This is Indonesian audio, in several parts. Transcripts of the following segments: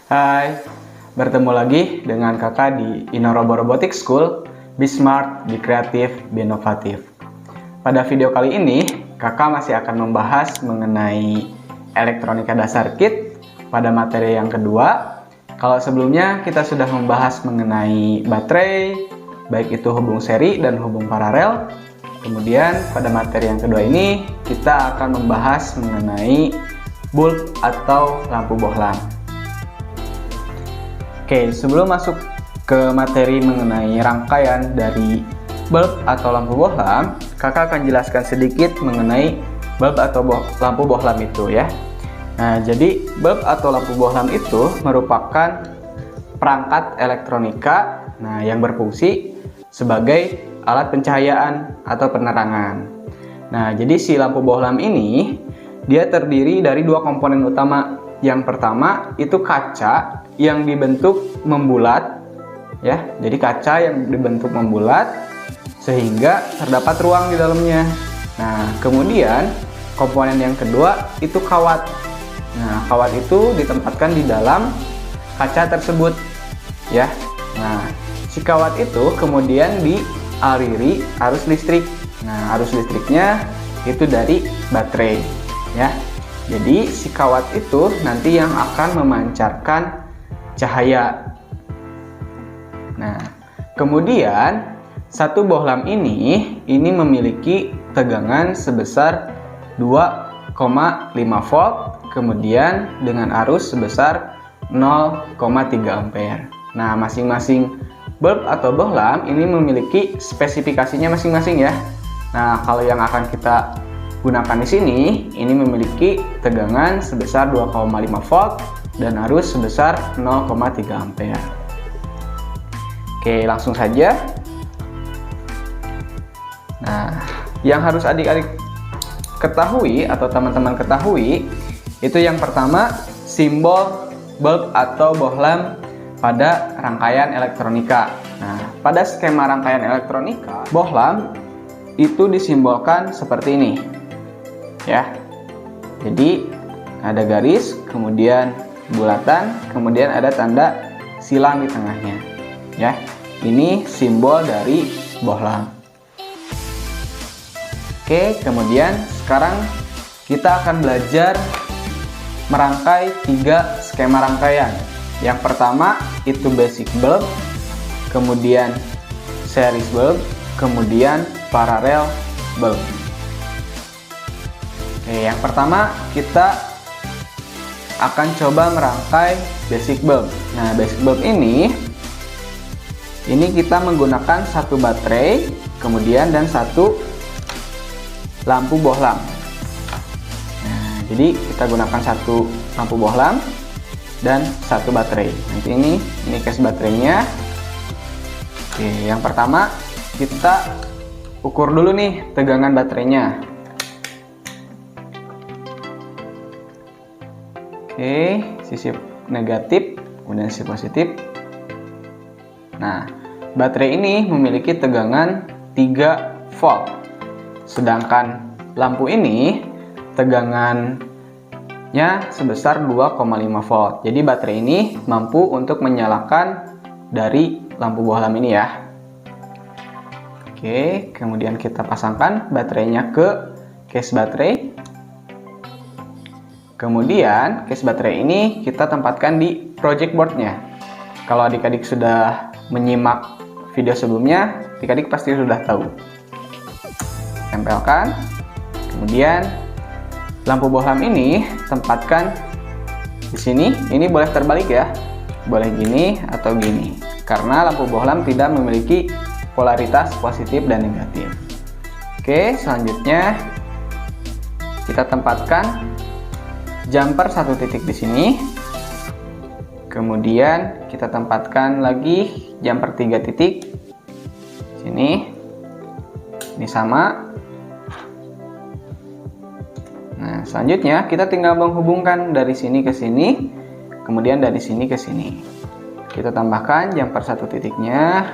Hai, bertemu lagi dengan kakak di Innorobo Robotics School. Be smart, be kreatif, be inovatif. Pada video kali ini, kakak masih akan membahas mengenai elektronika dasar kit pada materi yang kedua. Kalau sebelumnya kita sudah membahas mengenai baterai, baik itu hubung seri dan hubung paralel. Kemudian pada materi yang kedua ini, kita akan membahas mengenai bulb atau lampu bohlam. Oke, sebelum masuk ke materi mengenai rangkaian dari bulb atau lampu bohlam, kakak akan jelaskan sedikit mengenai bulb atau lampu bohlam itu ya. Nah, jadi bulb atau lampu bohlam itu merupakan perangkat elektronika yang berfungsi sebagai alat pencahayaan atau penerangan. Nah, jadi si lampu bohlam ini dia terdiri dari dua komponen utama. Yang pertama itu kaca yang dibentuk membulat ya. Jadi kaca yang dibentuk membulat sehingga terdapat ruang di dalamnya. Nah, kemudian komponen yang kedua itu kawat. Nah, kawat itu ditempatkan di dalam kaca tersebut ya. Nah, si kawat itu kemudian dialiri arus listrik. Nah, arus listriknya itu dari baterai ya. Jadi si kawat itu nanti yang akan memancarkan cahaya. Nah, kemudian satu bohlam ini memiliki tegangan sebesar 2,5 volt, kemudian dengan arus sebesar 0,3 ampere. Nah, masing-masing bulb atau bohlam ini memiliki spesifikasinya masing-masing ya. Nah, kalau yang akan kita gunakan di sini, ini memiliki tegangan sebesar 2,5 volt dan arus sebesar 0,3 ampere. Oke, langsung saja. Nah, yang harus adik-adik ketahui atau teman-teman ketahui, itu yang pertama simbol bulb atau bohlam pada rangkaian elektronika. Nah, pada skema rangkaian elektronika, bohlam itu disimbolkan seperti ini. Ya, jadi ada garis, kemudian bulatan, kemudian ada tanda silang di tengahnya. Ya, ini simbol dari bohlam. Oke, kemudian sekarang kita akan belajar merangkai 3 skema rangkaian. Yang pertama itu basic bulb, kemudian series bulb, kemudian parallel bulb. Oke, yang pertama kita akan coba merangkai basic bulb. Nah, basic bulb ini kita menggunakan satu baterai, kemudian dan satu lampu bohlam. Nah, jadi kita gunakan satu lampu bohlam dan satu baterai. Nanti ini case baterainya. Oke, yang pertama kita ukur dulu nih tegangan baterainya. Oke, sisi negatif, kemudian sisi positif. Nah, baterai ini memiliki tegangan 3 volt. Sedangkan lampu ini tegangannya sebesar 2,5 volt. Jadi baterai ini mampu untuk menyalakan dari lampu bohlam ini ya. Oke, kemudian kita pasangkan baterainya ke case baterai. Kemudian case baterai ini kita tempatkan di project boardnya. Kalau adik-adik sudah menyimak video sebelumnya, adik-adik pasti sudah tahu. Tempelkan. Kemudian lampu bohlam ini tempatkan di sini. Ini boleh terbalik ya, boleh gini atau gini. Karena lampu bohlam tidak memiliki polaritas positif dan negatif. Oke, selanjutnya kita tempatkan jumper satu titik di sini. Kemudian kita tempatkan lagi jumper 3 titik sini. Ini sama. Nah, selanjutnya kita tinggal menghubungkan dari sini ke sini, kemudian dari sini ke sini. Kita tambahkan jumper satu titiknya.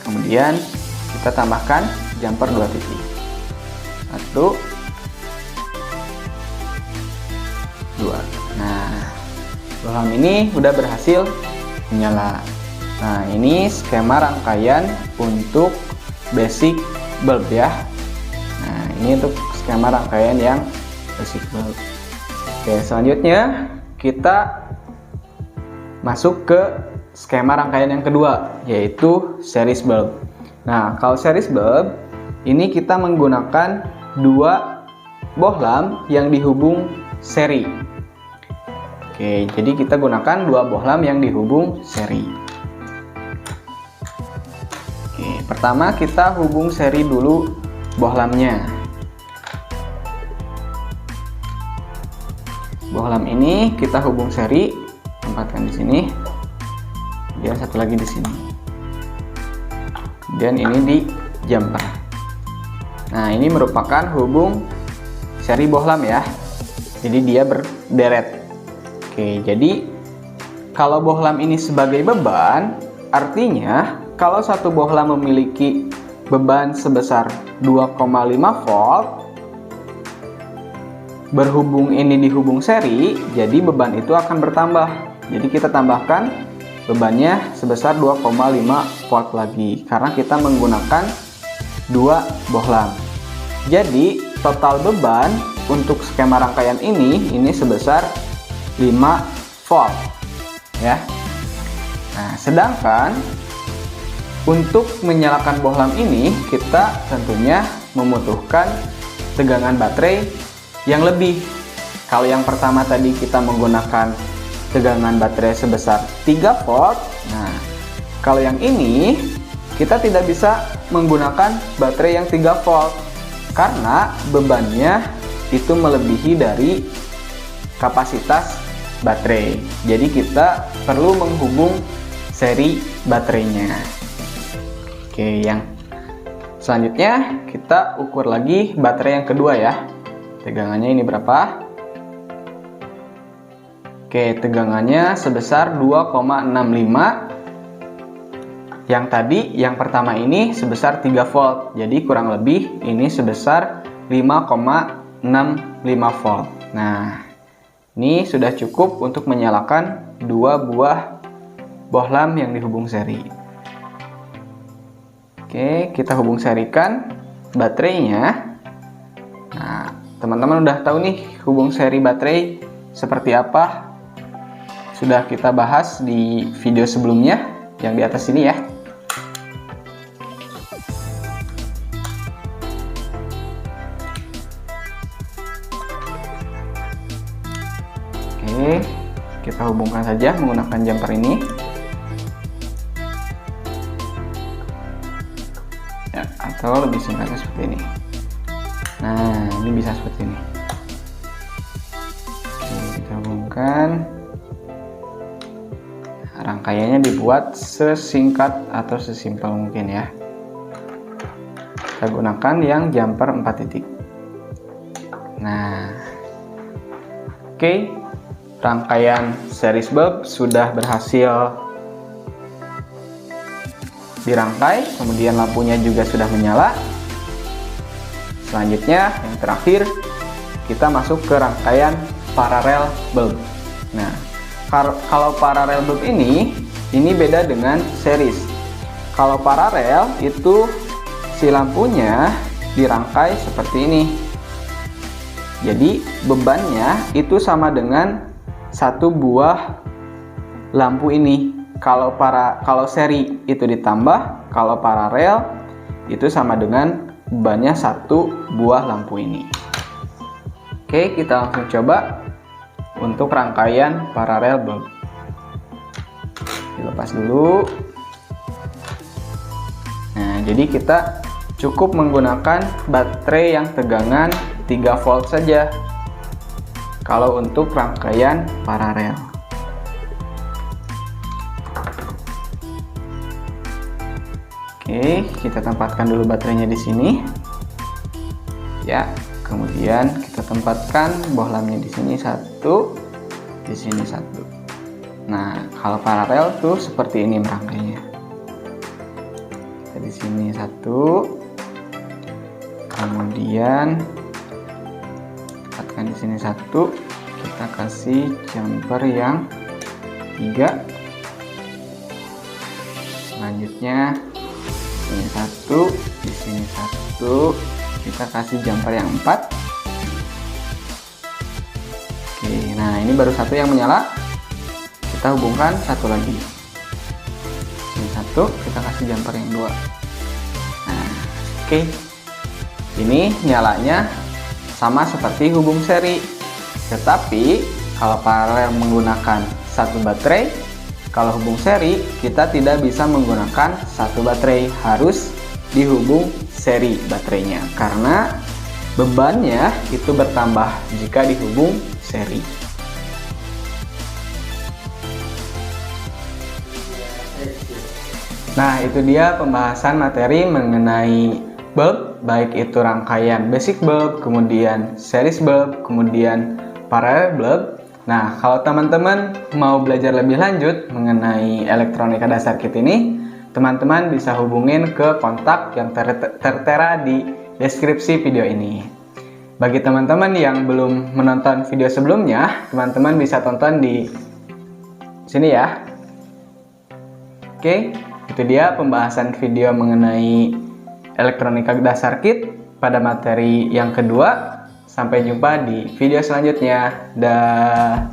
Kemudian kita tambahkan jumper 2 titik. 1, 2. Nah, bohlam ini udah berhasil menyala. Nah, ini skema rangkaian untuk basic bulb ya. Nah, ini untuk skema rangkaian yang basic bulb. Oke, selanjutnya kita masuk ke skema rangkaian yang kedua, yaitu series bulb. Nah, kalau series bulb ini kita menggunakan dua bohlam yang dihubung seri. Oke, jadi kita gunakan dua bohlam yang dihubung seri. Oke, pertama kita hubung seri dulu bohlamnya. Bohlam ini kita hubung seri, tempatkan di sini. Kemudian satu lagi di sini. Dan ini di jumper. Nah, ini merupakan hubung seri bohlam ya. Jadi dia berderet. Oke, jadi kalau bohlam ini sebagai beban, artinya kalau satu bohlam memiliki beban sebesar 2,5 volt, berhubung ini dihubung seri, jadi beban itu akan bertambah. Jadi kita tambahkan bebannya sebesar 2,5 volt lagi, karena kita menggunakan dua bohlam. Jadi total beban untuk skema rangkaian ini sebesar 5 volt ya. Nah, sedangkan untuk menyalakan bohlam ini kita tentunya membutuhkan tegangan baterai yang lebih. Kalau yang pertama tadi kita menggunakan tegangan baterai sebesar 3 volt. Nah, kalau yang ini kita tidak bisa menggunakan baterai yang 3 volt karena bebannya itu melebihi dari kapasitas baterai. Jadi kita perlu menghubung seri baterainya. Oke, yang selanjutnya kita ukur lagi baterai yang kedua ya. Tegangannya ini berapa? Oke, tegangannya sebesar 2,65. Yang tadi, yang pertama ini sebesar 3 volt. Jadi kurang lebih ini sebesar 5,65 volt. Nah, ini sudah cukup untuk menyalakan dua buah bohlam yang dihubung seri. Oke, kita hubung serikan baterainya. Nah, teman-teman udah tahu nih hubung seri baterai seperti apa. Sudah kita bahas di video sebelumnya yang di atas ini ya. Oke, kita hubungkan saja menggunakan jumper ini. Ya, atau lebih singkatnya seperti ini. Nah, ini bisa seperti ini. Oke, kita hubungkan. Rangkaiannya dibuat sesingkat atau sesimpel mungkin ya. Kita gunakan yang jumper 4 titik. Nah, oke, rangkaian series bulb sudah berhasil dirangkai, kemudian lampunya juga sudah menyala. Selanjutnya yang terakhir kita masuk ke rangkaian paralel bulb. Nah, kalau paralel bulb ini beda dengan series. Kalau paralel itu si lampunya dirangkai seperti ini. Jadi bebannya itu sama dengan satu buah lampu ini. Kalau seri itu ditambah, kalau paralel itu sama dengan bebannya satu buah lampu ini. Oke, kita langsung coba untuk rangkaian paralel bulb. Dilepas dulu. Nah, jadi kita cukup menggunakan baterai yang tegangan 3 volt saja kalau untuk rangkaian paralel. Oke, kita tempatkan dulu baterainya di sini. Ya, kemudian kita tempatkan bohlamnya di sini satu, di sini satu. Nah, kalau paralel tuh seperti ini merangkainya. Kita di sini satu, kemudian tempatkan di sini satu. Kita kasih jumper yang 3. Selanjutnya ini 1, di sini 1. Kita kasih jumper yang 4. Oke, nah ini baru 1 yang menyala. Kita hubungkan 1 lagi. Ini 1, kita kasih jumper yang 2. Nah, oke. Ini nyalanya sama seperti hubung seri. Tetapi kalau paralel menggunakan 1 baterai, kalau hubung seri kita tidak bisa menggunakan 1 baterai, harus dihubung seri baterainya karena bebannya itu bertambah jika dihubung seri. Nah, itu dia pembahasan materi mengenai bulb, baik itu rangkaian basic bulb, kemudian series bulb, kemudian parallel bulb. Nah, kalau teman-teman mau belajar lebih lanjut mengenai elektronika dasar kit ini, teman-teman bisa hubungin ke kontak yang tertera di deskripsi video ini. Bagi teman-teman yang belum menonton video sebelumnya, teman-teman bisa tonton di sini ya. Oke, itu dia pembahasan video mengenai elektronika dasar kit pada materi yang kedua. Sampai jumpa di video selanjutnya. Dah.